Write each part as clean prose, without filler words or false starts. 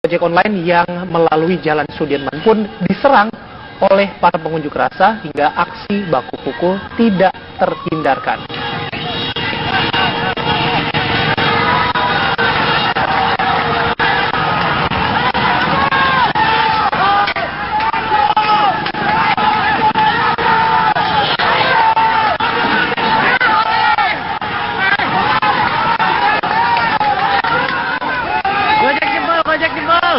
ojek online yang melalui Jalan Sudirman pun diserang oleh para pengunjuk rasa hingga aksi baku pukul tidak terhindarkan. Gojek jempol.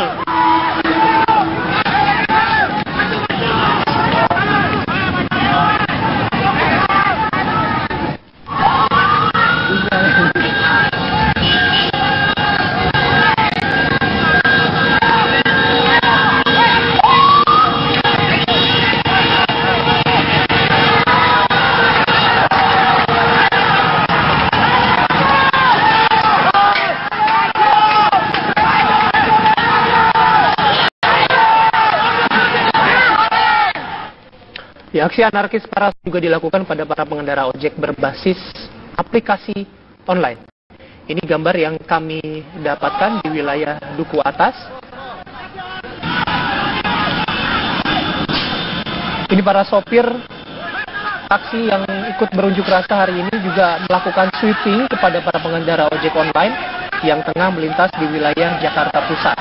Aksi anarkis parah juga dilakukan pada para pengendara ojek berbasis aplikasi online. Ini gambar yang kami dapatkan di wilayah Duku Atas. Ini para sopir taksi yang ikut berunjuk rasa hari ini juga melakukan sweeping kepada para pengendara ojek online yang tengah melintas di wilayah Jakarta Pusat.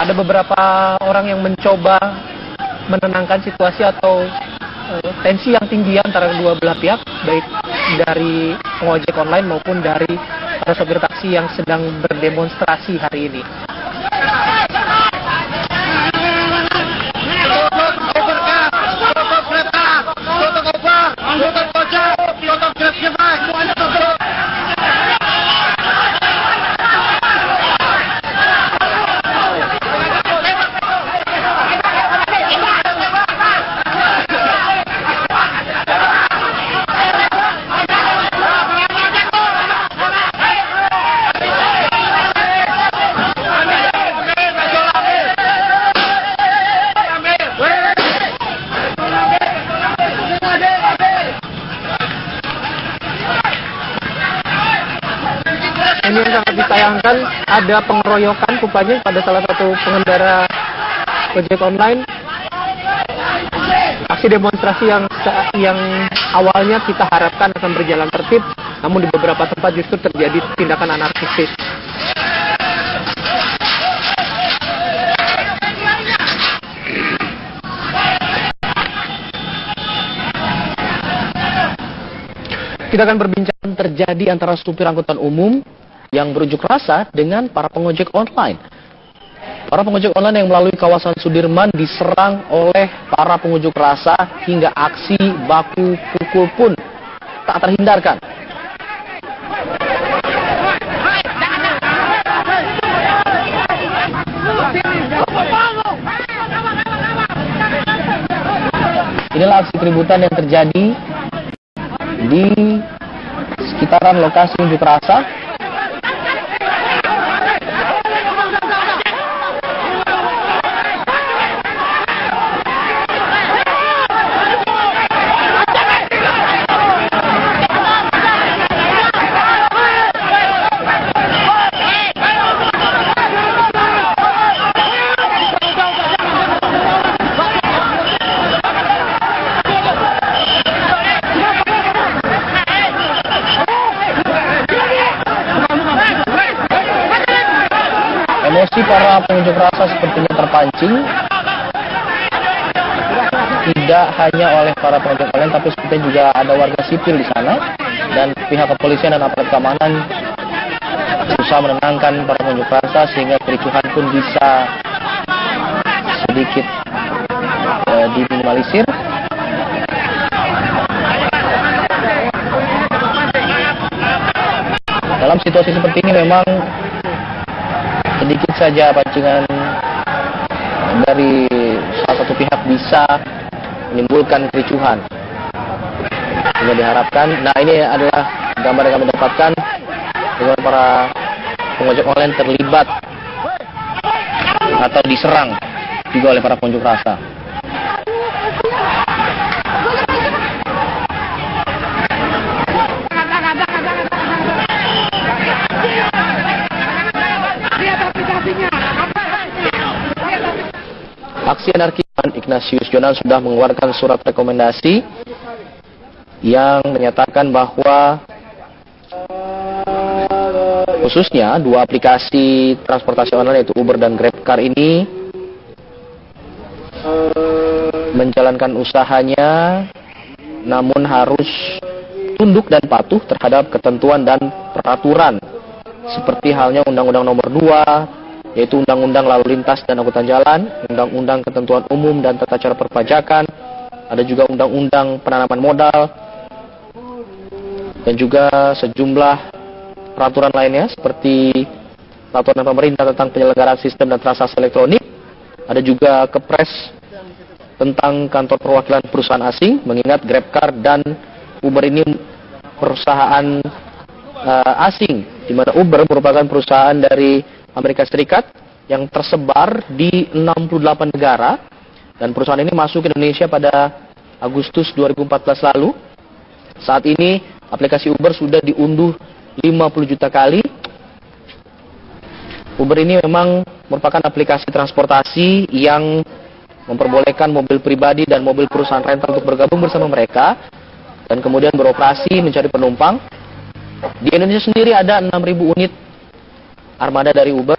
Ada beberapa orang yang mencoba menenangkan situasi atau tensi yang tinggi antara kedua belah pihak, baik dari pengojek online maupun dari para sopir taksi yang sedang berdemonstrasi hari ini. Ini yang sangat disayangkan, ada pengeroyokan rupanya pada salah satu pengendara ojek online. Aksi demonstrasi yang awalnya kita harapkan akan berjalan tertib, namun di beberapa tempat justru terjadi tindakan anarkis. Kita akan berbincang terjadi antara supir angkutan umum yang berunjuk rasa dengan para pengojek online. Para pengojek online yang melalui kawasan Sudirman diserang oleh para pengunjuk rasa hingga aksi baku pukul pun tak terhindarkan. Inilah aksi keributan yang terjadi di sekitaran lokasi unjuk rasa. Emosi para pengunjuk rasa sepertinya terpancing, tidak hanya oleh para pengunjuk online, tapi sepertinya juga ada warga sipil di sana, dan pihak kepolisian dan aparat keamanan berusaha menenangkan para pengunjuk rasa sehingga kericuhan pun bisa sedikit diminimalisir. Dalam situasi seperti ini memang sedikit saja pancingan dari salah satu pihak bisa menimbulkan kericuhan. Ini diharapkan. Nah, ini adalah gambar yang kami dapatkan dengan para pengojek online terlibat atau diserang juga oleh para pengunjuk rasa. aksi anarkiwan, Ignatius Jonan sudah mengeluarkan surat rekomendasi yang menyatakan bahwa khususnya dua aplikasi transportasi online yaitu Uber dan GrabCar ini menjalankan usahanya namun harus tunduk dan patuh terhadap ketentuan dan peraturan seperti halnya Undang-Undang Nomor 2 yaitu Undang-Undang Lalu Lintas dan Angkutan Jalan, Undang-Undang Ketentuan Umum dan Tata Cara Perpajakan, ada juga Undang-Undang Penanaman Modal, dan juga sejumlah peraturan lainnya seperti peraturan pemerintah tentang penyelenggaraan sistem dan transaksi elektronik, ada juga Kepres tentang kantor perwakilan perusahaan asing, mengingat GrabCar dan Uber ini perusahaan asing, di mana Uber merupakan perusahaan dari Amerika Serikat yang tersebar di 68 negara, dan perusahaan ini masuk ke Indonesia pada Agustus 2014 lalu. Saat ini aplikasi Uber sudah diunduh 50 juta kali. Uber ini memang merupakan aplikasi transportasi yang memperbolehkan mobil pribadi dan mobil perusahaan rental untuk bergabung bersama mereka dan kemudian beroperasi mencari penumpang. Di Indonesia sendiri ada 6.000 unit armada dari Uber,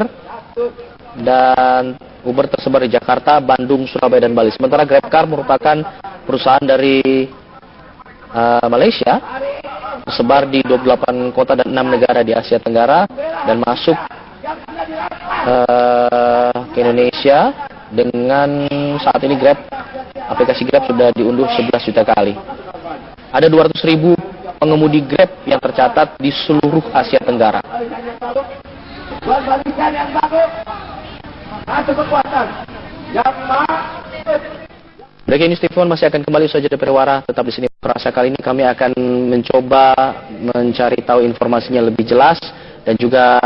dan Uber tersebar di Jakarta, Bandung, Surabaya, dan Bali. Sementara GrabCar merupakan perusahaan dari Malaysia, tersebar di 28 kota dan 6 negara di Asia Tenggara, dan masuk ke Indonesia dengan saat ini aplikasi Grab sudah diunduh 11 juta kali. Ada 200.000 pengemudi Grab yang tercatat di seluruh Asia Tenggara. Breaking News TV masih akan kembali saja di Perwara. Tetap di sini Perasa. Kali ini kami akan mencoba mencari tahu informasinya lebih jelas dan juga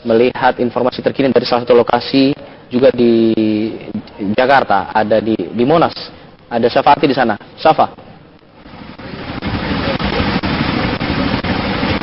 melihat informasi terkini dari salah satu lokasi juga di Jakarta, ada di Monas. Ada Syafati di sana. Syafa.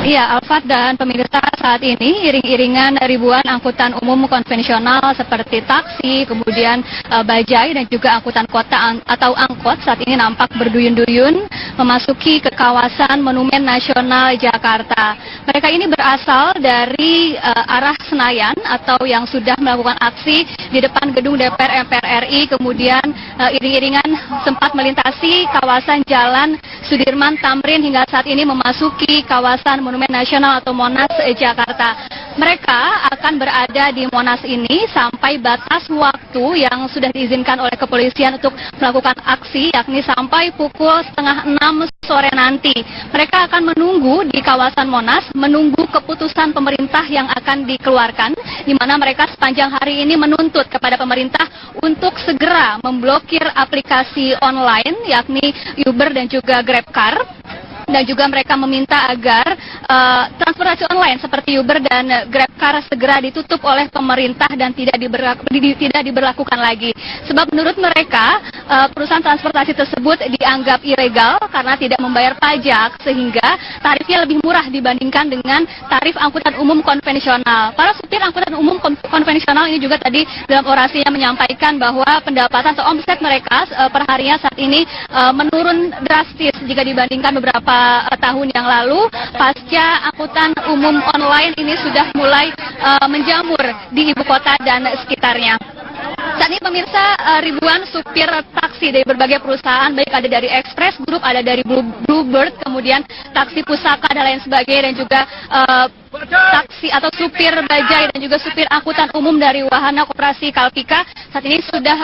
Iya, Alfat dan pemirsa, saat ini iring-iringan ribuan angkutan umum konvensional seperti taksi, kemudian bajai dan juga angkutan kota atau angkot saat ini nampak berduyun-duyun memasuki ke kawasan Monumen Nasional Jakarta. Mereka ini berasal dari arah Senayan atau yang sudah melakukan aksi di depan gedung DPR MPR RI, kemudian iring-iringan sempat melintasi kawasan Jalan Sudirman Tamrin hingga saat ini memasuki kawasan Monumen Nasional atau Monas Jakarta. Mereka akan berada di Monas ini sampai batas waktu yang sudah diizinkan oleh kepolisian untuk melakukan aksi, yakni sampai pukul 5:30 sore nanti. Mereka akan menunggu di kawasan Monas, menunggu keputusan pemerintah yang akan dikeluarkan, di mana mereka sepanjang hari ini menuntut kepada pemerintah untuk segera memblokir aplikasi online, yakni Uber dan juga GrabCar. Dan juga mereka meminta agar transportasi online seperti Uber dan GrabCar segera ditutup oleh pemerintah dan tidak diberlakukan lagi. Sebab menurut mereka perusahaan transportasi tersebut dianggap ilegal karena tidak membayar pajak, sehingga tarifnya lebih murah dibandingkan dengan tarif angkutan umum konvensional. Para supir angkutan umum konvensional ini juga tadi dalam orasinya menyampaikan bahwa pendapatan atau omset mereka per harinya saat ini menurun drastis jika dibandingkan beberapa tahun yang lalu, pasca angkutan umum online ini sudah mulai menjamur di ibu kota dan sekitarnya. Saat ini pemirsa, ribuan supir taksi dari berbagai perusahaan, baik ada dari Express Group, ada dari Bluebird, kemudian taksi pusaka dan lain sebagainya, dan juga taksi atau supir bajai dan juga supir angkutan umum dari Wahana Koperasi Kalpika saat ini sudah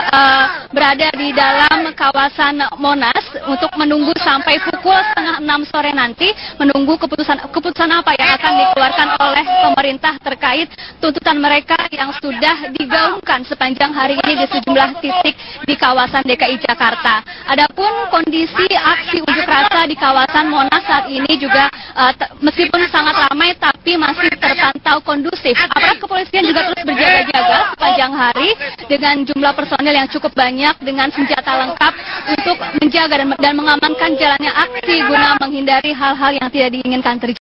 berada di dalam kawasan Monas untuk menunggu sampai pukul 5:30 sore nanti, menunggu keputusan apa yang akan dikeluarkan oleh pemerintah terkait tuntutan mereka yang sudah digaungkan sepanjang hari ini di sejumlah titik di kawasan DKI Jakarta. Adapun kondisi aksi unjuk rasa di kawasan Monas saat ini juga meskipun sangat ramai tapi masih terpantau kondusif. Aparat kepolisian juga terus berjaga-jaga sepanjang hari dengan jumlah personil yang cukup banyak dengan senjata lengkap untuk menjaga dan mengamankan jalannya aksi guna menghindari hal-hal yang tidak diinginkan terjadi.